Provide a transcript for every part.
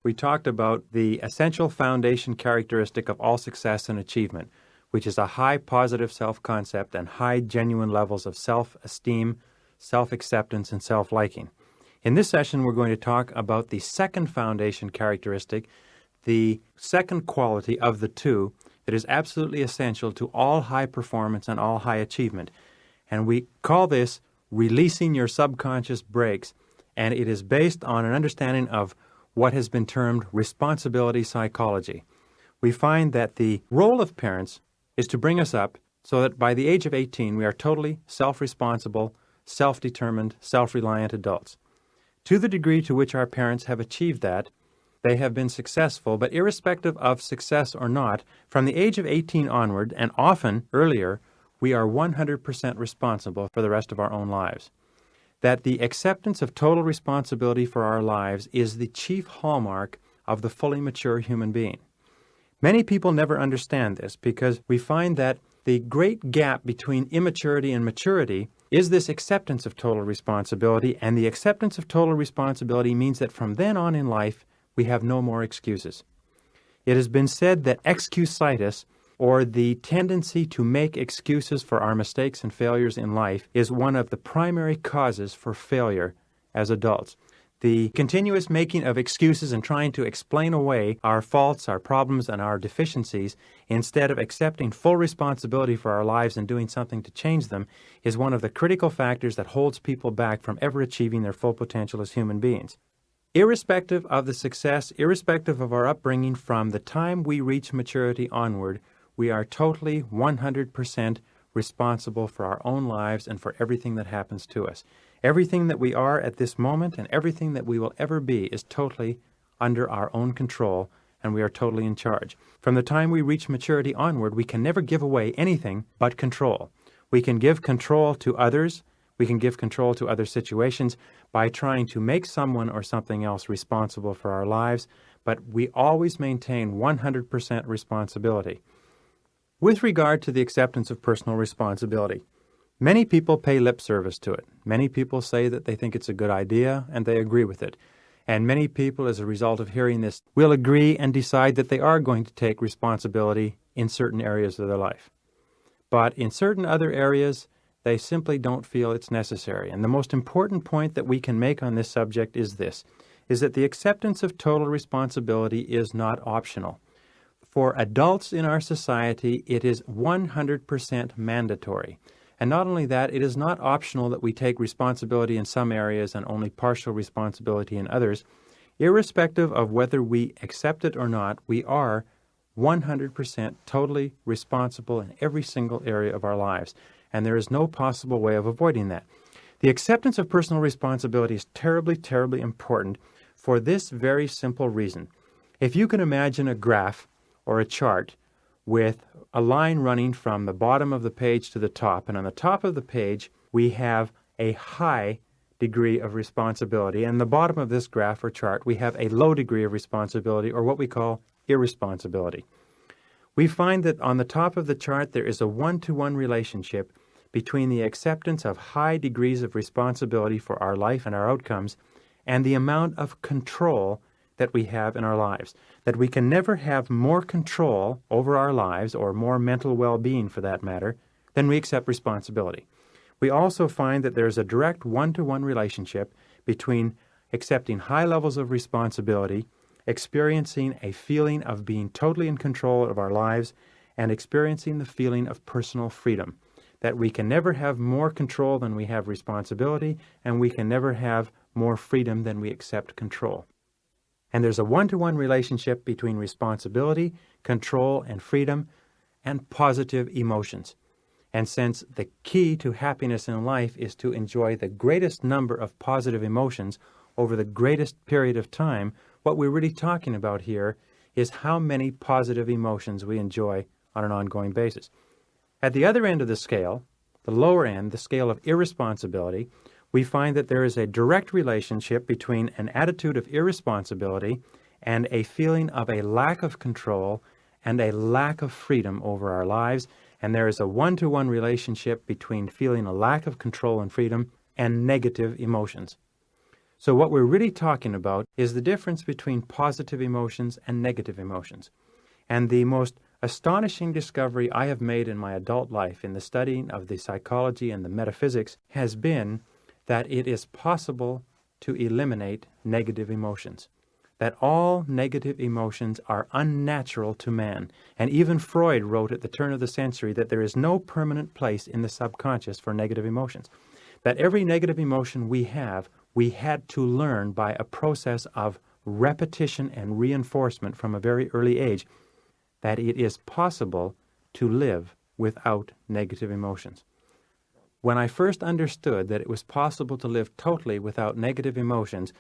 we talked about the essential foundation characteristic of all success and achievement, which is a high positive self-concept and high genuine levels of self-esteem, self-acceptance, and self-liking. In this session, we're going to talk about the second foundation characteristic, the second quality of the two that is absolutely essential to all high performance and all high achievement. And we call this releasing your subconscious brakes, and it is based on an understanding of what has been termed responsibility psychology. We find that the role of parents is to bring us up so that by the age of 18 we are totally self-responsible, self-determined, self-reliant adults. To the degree to which our parents have achieved that, they have been successful, but irrespective of success or not, from the age of 18 onward, and often earlier, we are 100% responsible for the rest of our own lives. That the acceptance of total responsibility for our lives is the chief hallmark of the fully mature human being. Many people never understand this because we find that the great gap between immaturity and maturity is this acceptance of total responsibility, and the acceptance of total responsibility means that from then on in life, we have no more excuses. It has been said that excusitis, or the tendency to make excuses for our mistakes and failures in life, is one of the primary causes for failure as adults. The continuous making of excuses and trying to explain away our faults, our problems, and our deficiencies, instead of accepting full responsibility for our lives and doing something to change them, is one of the critical factors that holds people back from ever achieving their full potential as human beings. Irrespective of the success, irrespective of our upbringing, from the time we reach maturity onward, we are totally 100% responsible for our own lives and for everything that happens to us. Everything that we are at this moment and everything that we will ever be is totally under our own control, and we are totally in charge. From the time we reach maturity onward, we can never give away anything but control. We can give control to others, we can give control to other situations by trying to make someone or something else responsible for our lives, but we always maintain 100% responsibility. With regard to the acceptance of personal responsibility, many people pay lip service to it. Many people say that they think it's a good idea and they agree with it. And many people, as a result of hearing this, will agree and decide that they are going to take responsibility in certain areas of their life. But in certain other areas, they simply don't feel it's necessary. And the most important point that we can make on this subject is this, is that the acceptance of total responsibility is not optional. For adults in our society, it is 100% mandatory. And not only that, it is not optional that we take responsibility in some areas and only partial responsibility in others. Irrespective of whether we accept it or not, we are 100% totally responsible in every single area of our lives. And there is no possible way of avoiding that. The acceptance of personal responsibility is terribly, terribly important for this very simple reason. If you can imagine a graph or a chart with a line running from the bottom of the page to the top, and on the top of the page we have a high degree of responsibility, and the bottom of this graph or chart we have a low degree of responsibility, or what we call irresponsibility. We find that on the top of the chart there is a one-to-one relationship between the acceptance of high degrees of responsibility for our life and our outcomes and the amount of control that we have in our lives. That we can never have more control over our lives, or more mental well-being for that matter, than we accept responsibility. We also find that there's a direct one-to-one relationship between accepting high levels of responsibility, experiencing a feeling of being totally in control of our lives, and experiencing the feeling of personal freedom. That we can never have more control than we have responsibility, and we can never have more freedom than we accept control. And there's a one-to-one relationship between responsibility, control, and freedom, and positive emotions. And since the key to happiness in life is to enjoy the greatest number of positive emotions over the greatest period of time, what we're really talking about here is how many positive emotions we enjoy on an ongoing basis. At the other end of the scale, the lower end, the scale of irresponsibility, we find that there is a direct relationship between an attitude of irresponsibility and a feeling of a lack of control and a lack of freedom over our lives, and there is a one-to-one relationship between feeling a lack of control and freedom and negative emotions. So what we're really talking about is the difference between positive emotions and negative emotions. And the most astonishing discovery I have made in my adult life in the studying of the psychology and the metaphysics has been that it is possible to eliminate negative emotions, that all negative emotions are unnatural to man. And even Freud wrote at the turn of the century that there is no permanent place in the subconscious for negative emotions, that every negative emotion we had to learn by a process of repetition and reinforcement from a very early age, that it is possible to live without negative emotions. When I first understood that it was possible to live totally without negative emotions,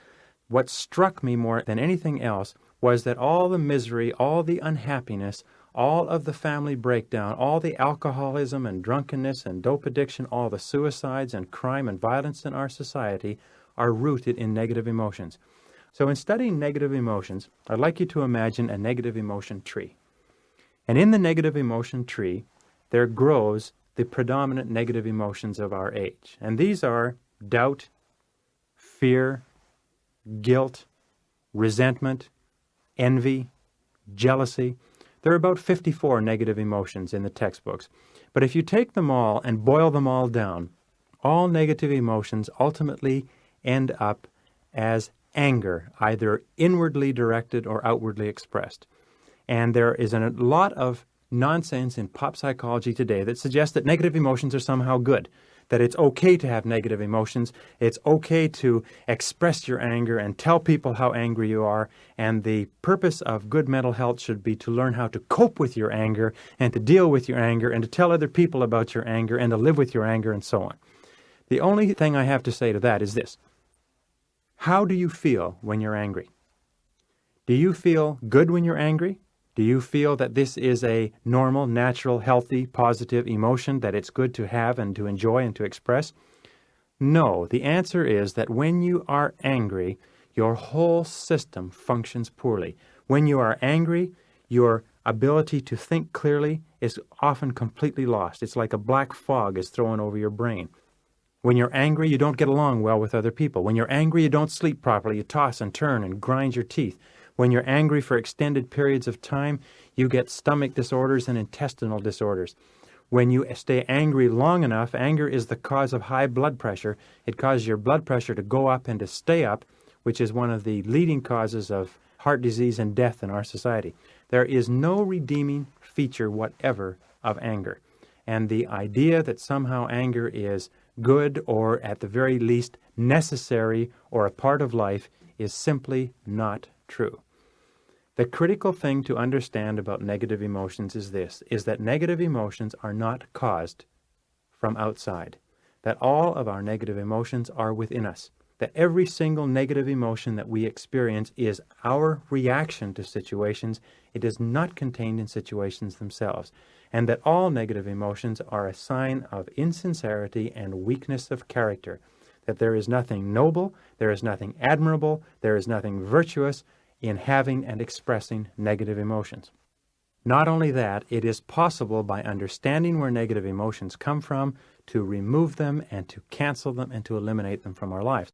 what struck me more than anything else was that all the misery, all the unhappiness, all of the family breakdown, all the alcoholism and drunkenness and dope addiction, all the suicides and crime and violence in our society are rooted in negative emotions. So in studying negative emotions, I'd like you to imagine a negative emotion tree. And in the negative emotion tree, there grows the predominant negative emotions of our age. And these are doubt, fear, guilt, resentment, envy, jealousy. There are about 54 negative emotions in the textbooks. But if you take them all and boil them all down, all negative emotions ultimately end up as anger, either inwardly directed or outwardly expressed. And there is a lot of nonsense in pop psychology today that suggests that negative emotions are somehow good, that it's okay to have negative emotions, it's okay to express your anger and tell people how angry you are, and the purpose of good mental health should be to learn how to cope with your anger and to deal with your anger and to tell other people about your anger and to live with your anger and so on. The only thing I have to say to that is this. How do you feel when you're angry? Do you feel good when you're angry? Do you feel that this is a normal, natural, healthy, positive emotion that it's good to have and to enjoy and to express? No. The answer is that when you are angry, your whole system functions poorly. When you are angry, your ability to think clearly is often completely lost. It's like a black fog is thrown over your brain. When you're angry, you don't get along well with other people. When you're angry, you don't sleep properly. You toss and turn and grind your teeth. When you're angry for extended periods of time, you get stomach disorders and intestinal disorders. When you stay angry long enough, anger is the cause of high blood pressure. It causes your blood pressure to go up and to stay up, which is one of the leading causes of heart disease and death in our society. There is no redeeming feature whatever of anger. And the idea that somehow anger is good or at the very least necessary or a part of life is simply not true. The critical thing to understand about negative emotions is this, is that negative emotions are not caused from outside, that all of our negative emotions are within us, that every single negative emotion that we experience is our reaction to situations. It is not contained in situations themselves, and that all negative emotions are a sign of insincerity and weakness of character, that there is nothing noble, there is nothing admirable, there is nothing virtuous in having and expressing negative emotions. Not only that, it is possible by understanding where negative emotions come from to remove them and to cancel them and to eliminate them from our lives.